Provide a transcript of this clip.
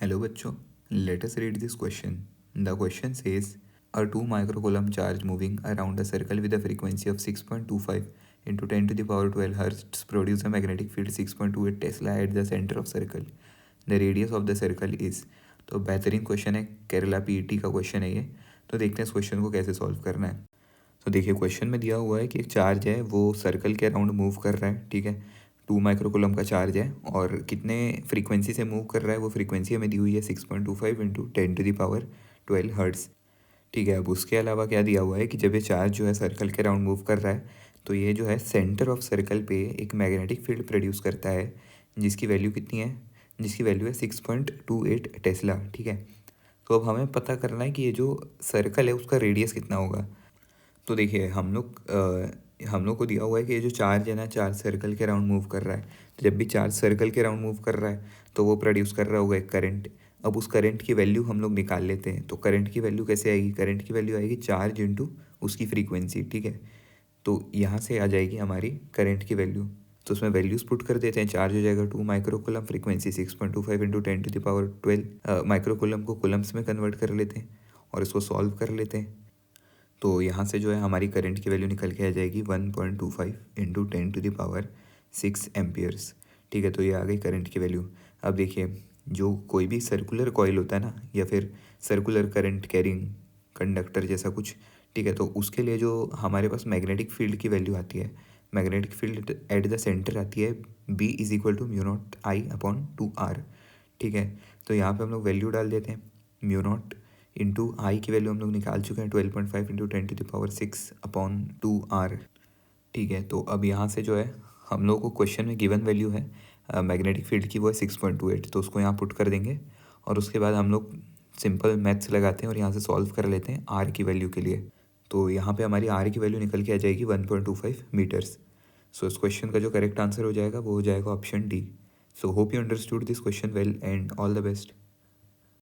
Hello बच्चों, let us read this question. The question says a 2 microcoulomb charge moving around a circle with a frequency of 6.25 into 10 to the power 12 hertz produce a magnetic field 6.28 Tesla at the center of circle. The radius of the circle is। तो बेहतरीन question है, Kerala PET का question है ये। तो देखते हैं इस क्वेश्चन को कैसे सॉल्व करना है। तो देखिए क्वेश्चन में दिया हुआ है कि एक चार्ज है वो सर्कल के अराउंड मूव कर रहा है, ठीक है। 2 माइक्रोकुलम का चार्ज है और कितने फ्रीक्वेंसी से मूव कर रहा है वो फ्रीक्वेंसी हमें दी हुई है 6.25 into 10 to the power 12 hertz, ठीक है। अब उसके अलावा क्या दिया हुआ है कि जब ये चार्ज जो है सर्कल के अराउंड मूव कर रहा है तो ये जो है सेंटर ऑफ सर्कल पे एक मैग्नेटिक फील्ड प्रोड्यूस करता है जिसकी वैल्यू कितनी है, जिसकी वैल्यू है 6.28 टेस्ला, ठीक है। तो अब हमें पता करना है कि ये जो सर्कल है उसका रेडियस कितना होगा। तो देखिए हम लोग को दिया हुआ है कि ये जो चार्ज है ना, चार्ज सर्कल के अराउंड मूव कर रहा है। तो जब भी चार्ज सर्कल के अराउंड मूव कर रहा है तो वो प्रोड्यूस कर रहा होगा एक करंट। अब उस करंट की वैल्यू हम लोग निकाल लेते हैं। तो करंट की वैल्यू कैसे आएगी, करंट की वैल्यू आएगी चार्ज इंटू उसकी फ्रीक्वेंसी, ठीक है। तो यहाँ से आ जाएगी हमारी करंट की वैल्यू। तो उसमें वैल्यूज पुट कर देते हैं। चार्ज हो जाएगा 2 microcoulomb, frequency 6.25 into 10 to the power 12। Microcoulomb को कुलम्स में कन्वर्ट कर लेते हैं और इसको सॉल्व कर लेते हैं। तो यहाँ से जो है हमारी करंट की वैल्यू निकल के आ जाएगी 1.25 into 10 to the power 6 amperes, ठीक है। तो ये आ गई करंट की वैल्यू। अब देखिए जो कोई भी सर्कुलर कॉइल होता है ना, या फिर सर्कुलर करंट कैरिंग कंडक्टर जैसा कुछ, ठीक है, तो उसके लिए जो हमारे पास मैग्नेटिक फील्ड की वैल्यू आती है, magnetic field at the centre आती है B is equal to mu naught I/2R, ठीक है। तो यहाँ पे हम लोग वैल्यू डाल देते हैं। म्यू नॉट इंटू आई की वैल्यू हम लोग निकाल चुके हैं 12.5 into 10 to the power 6/2R, ठीक है। तो अब यहाँ से जो है हम लोग को क्वेश्चन में गिवन वैल्यू है मैग्नेटिक फील्ड की, वो है 6.28। तो उसको यहाँ पुट कर देंगे और उसके बाद हम लोग सिंपल मैथ्स लगाते हैं और यहाँ से सॉल्व कर लेते हैं आर की वैल्यू के लिए। तो यहाँ पे हमारी आर की वैल्यू निकल के आ जाएगी 1.25 मीटर्स। सो इस क्वेश्चन का जो करेक्ट आंसर हो जाएगा वो हो जाएगा option D. So hope you understood this question well and all the best.